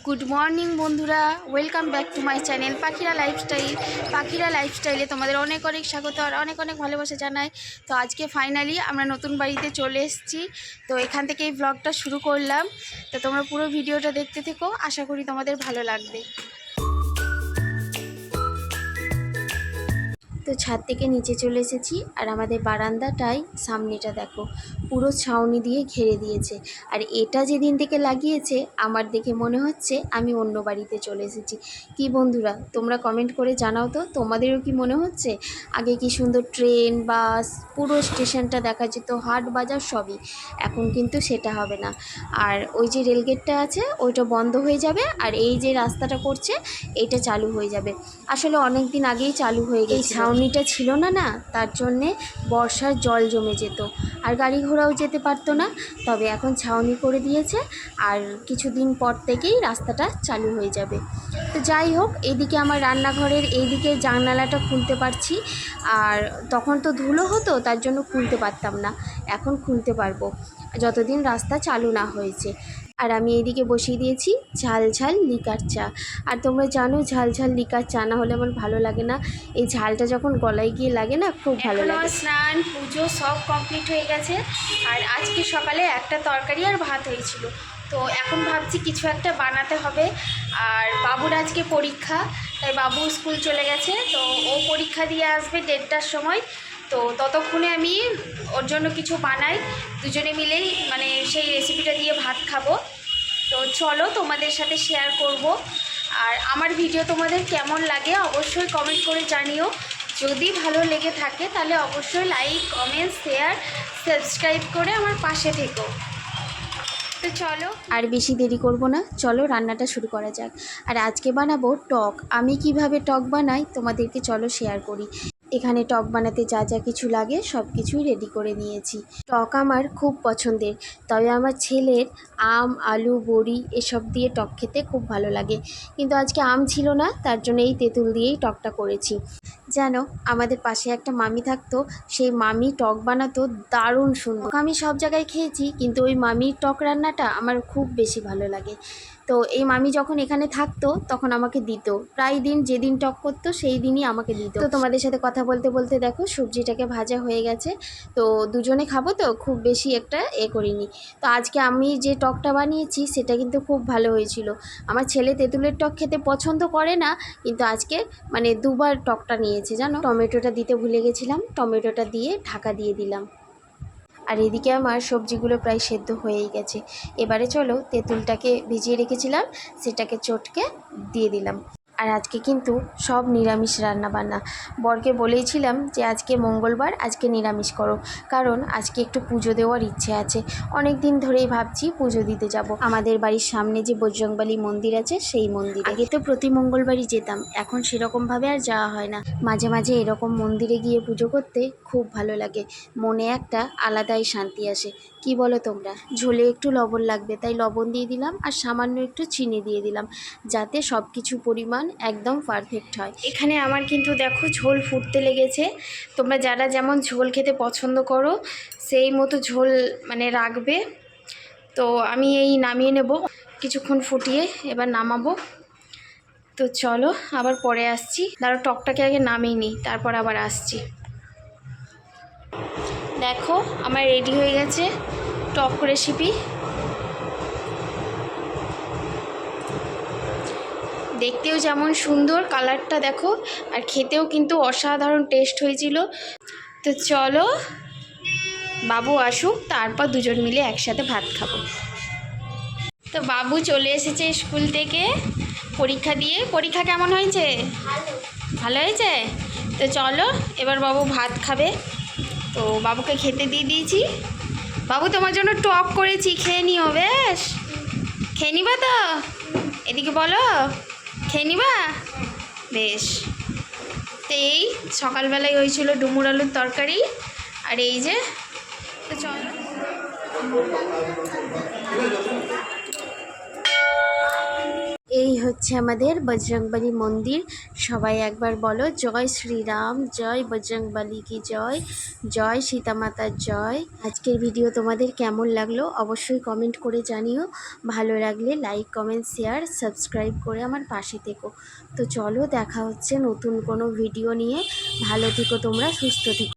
Good morning বন্ধুরা, welcome back to my channel পাখিরা lifestyle. পাখিরা লাইফস্টাইলে তোমাদের অনেক অনেক স্বাগত আর অনেক অনেক ভালোবাসা জানাই। তো আজকে ফাইনালি আমরা নতুন বাড়িতে চলে এসেছি। তো এখান থেকে এই ব্লগটা শুরু করলাম। তো তোমরা পুরো ভিডিওটা দেখতে থেকো, আশা করি তোমাদের ভালো লাগবে। তো ছাদ থেকে নিচে চলে এসেছি আর আমাদের বারান্দাটাই সামনেটা দেখো পুরো ছাউনি দিয়ে ঘিরে দিয়েছে। আর এটা যেদিন থেকে লাগিয়েছে আমার দেখে মনে হচ্ছে আমি অন্য বাড়িতে চলে এসেছি। কি বন্ধুরা, তোমরা কমেন্ট করে জানাও তো তোমাদেরও কি মনে হচ্ছে? আগে কি সুন্দর ট্রেন, বাস, পুরো স্টেশনটা দেখা যেত, হাট বাজার সবই। এখন কিন্তু সেটা হবে না। আর ওই যে রেলগেটটা আছে ওইটা বন্ধ হয়ে যাবে, আর এই যে রাস্তাটা করছে এটা চালু হয়ে যাবে। আসলে অনেক দিন আগেই চালু হয়ে গেছে। ছাউনিটা ছিল না, তার জন্যে বর্ষার জল জমে যেত আর গাড়ি ঘোড়াও যেতে পারতো না। তবে এখন ছাউনি করে দিয়েছে আর কিছুদিন পর থেকেই রাস্তাটা চালু হয়ে যাবে। তো যাই হোক, এইদিকে আমার রান্নাঘরের এইদিকে জানালাটা খুলতে পারছি। আর তখন তো ধুলো হতো, তার জন্য খুলতে পারতাম না। এখন খুলতে পারবো যতদিন রাস্তা চালু না হয়েছে। আর আমি এইদিকে বসিয়ে দিয়েছি ঝাল ঝাল লিকার চা। আর তোমরা জানো ঝাল ঝাল লিকার চা না হলে আমার ভালো লাগে না। এই ঝালটা যখন গলায় গিয়ে লাগে না, খুব ভালো লাগে। স্নান পুজো সব কমপ্লিট হয়ে গেছে। আর আজকে সকালে একটা তরকারি আর ভাত হয়েছিল। তো এখন ভাবছি কিছু একটা বানাতে হবে। আর বাবুর আজকে পরীক্ষা, তাই বাবু স্কুল চলে গেছে। তো ও পরীক্ষা দিয়ে আসবে 1:30টার সময়। তো ততক্ষণে আমি ওর জন্য কিছু বানাই, দুজনে মিলেই মানে সেই রেসিপিটা দিয়ে ভাত খাবো। তো চলো তোমাদের সাথে শেয়ার করব। আর আমার ভিডিও তোমাদের কেমন লাগে অবশ্যই কমেন্ট করে জানিও। যদি ভালো লেগে থাকে তাহলে অবশ্যই লাইক, কমেন্ট, শেয়ার, সাবস্ক্রাইব করে আমার পাশে থেকো। তো চলো আর বেশি দেরি করব না, চলো রান্নাটা শুরু করা যাক। আর আজকে বানাবো টক। আমি কিভাবে টক বানাই তোমাদেরকে চলো শেয়ার করি। এখানে টক বানাতে যা যা কিছু লাগে সব কিছুই রেডি করে নিয়েছি। টক আমার খুব পছন্দের, তবে আমার ছেলের আম, আলু, বড়ি এসব দিয়ে টক খেতে খুব ভালো লাগে। কিন্তু আজকে আম ছিল না, তার জন্য এই তেঁতুল দিয়েই টকটা করেছি। জানো, আমাদের পাশে একটা মামি থাকতো, সেই মামি টক বানাতো দারুণ সুন্দর। আমি সব জায়গায় খেয়েছি, কিন্তু ওই মামির টক রান্নাটা আমার খুব বেশি ভালো লাগে। তো এই মামি যখন এখানে থাকতো তখন আমাকে দিত, প্রায় দিন যেদিন টক করতো সেই দিনই আমাকে দিত। তো তোমাদের সাথে কথা বলতে বলতে দেখো সবজিটাকে ভাজা হয়ে গেছে। তো দুজনে খাবো তো খুব বেশি একটা করিনি। তো আজকে আমি যে টকটা বানিয়েছি সেটা কিন্তু খুব ভালো হয়েছিল। আমার ছেলে তেঁতুলের টক খেতে পছন্দ করে না, কিন্তু আজকে মানে দুবার টকটা নিয়েছে জানো। টমেটোটা দিতে ভুলে গেছিলাম, টমেটোটা দিয়ে ঢাকা দিয়ে দিলাম। আর এদিকে আমার সবজিগুলো প্রায় সেদ্ধ হয়েই গেছে। এবারে চলো তেঁতুলটাকে ভিজিয়ে রেখেছিলাম সেটাকে চটকে দিয়ে দিলাম। আর আজকে কিন্তু সব নিরামিষ রান্না বান্না। বরকে বলেইছিলাম যে আজকে মঙ্গলবার, আজকে নিরামিষ করো, কারণ আজকে একটু পুজো দেওয়ার ইচ্ছে আছে। অনেক দিন ধরেই ভাবছি পুজো দিতে যাব আমাদের বাড়ির সামনে যে বজরংবলী মন্দির আছে সেই মন্দিরে। আগে তো প্রতি মঙ্গলবারই যেতাম, এখন সেরকমভাবে আর যাওয়া হয় না। মাঝে মাঝে এরকম মন্দিরে গিয়ে পুজো করতে খুব ভালো লাগে, মনে একটা আলাদাই শান্তি আসে। কি বলো তোমরা? ঝোলে একটু লবণ লাগবে, তাই লবণ দিয়ে দিলাম আর সামান্য একটু চিনি দিয়ে দিলাম, যাতে সব কিছু পরিমাণ একদম পারফেক্ট হয়। এখানে আমার কিন্তু দেখো ঝোল ফুটতে লেগেছে। তোমরা যারা যেমন ঝোল খেতে পছন্দ করো সেই মতো ঝোল মানে রাখবে। তো আমি এই নামিয়ে নেব, কিছুক্ষণ ফুটিয়ে এবার নামাবো। তো চলো আবার পরে আসছি, দাঁড়ো টকটাকে আগে নামিয়ে নিই তারপর আবার আসছি। দেখো আমার রেডি হয়ে গেছে টক রেসিপি। দেখতেও যেমন সুন্দর, কালারটা দেখো, আর খেতেও কিন্তু অসাধারণ টেস্ট হয়েছিল। তো চলো বাবু আসুক, তারপর দুজন মিলে একসাথে ভাত খাবো। তো বাবু চলে এসেছে স্কুল থেকে পরীক্ষা দিয়ে। পরীক্ষা কেমন হয়েছে? ভালো হয়েছে। তো চলো এবার বাবু ভাত খাবে। তো বাবুকে খেতে দিয়ে দিয়েছি। বাবু তোমার জন্য টক করেছি, খেয়ে নিও। বেশ, খেয়ে নিবা তো? এদিকে বলো, খেয়ে নিবা? বেশ। তো এই সকালবেলায় হয়েছিল ডুমুর আলুর তরকারি, আর এই যে। তো চলো এই হচ্ছে আমাদের বজরংবলী মন্দির। সবাই একবার বলো জয় শ্রীরাম, জয় বজরংবলী কি জয়, জয় সীতামাতার জয়। আজকের ভিডিও তোমাদের কেমন লাগলো অবশ্যই কমেন্ট করে জানিও। ভালো লাগলে লাইক কমেন্ট শেয়ার সাবস্ক্রাইব করে আমার পাশে থেকো। তো চলো দেখা হচ্ছে নতুন কোনো ভিডিও নিয়ে। ভালো থেকো তোমরা, সুস্থ থেকো।